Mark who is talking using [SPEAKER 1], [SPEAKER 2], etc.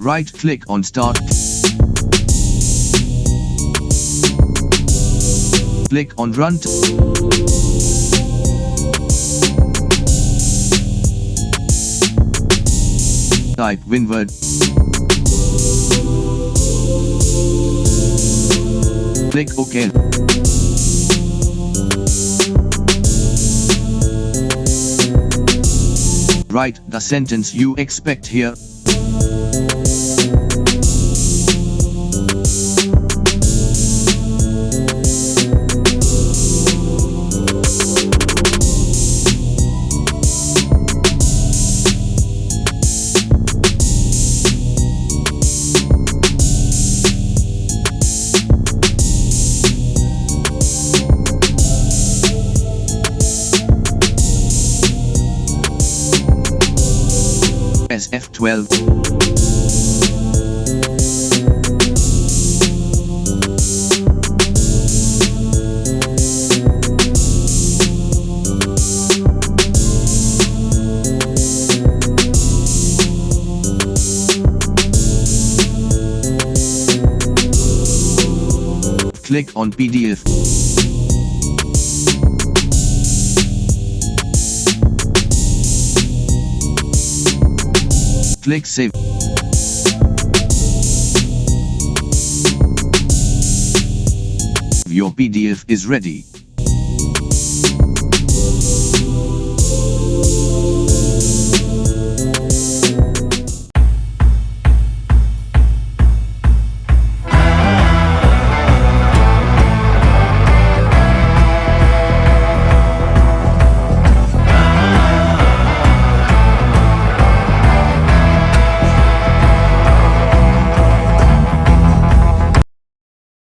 [SPEAKER 1] Right-click on Start. Click on Run. Type Winword. Click OK. Write the sentence you expect here. F12. Click on PDF. Click Save. Your PDF is ready.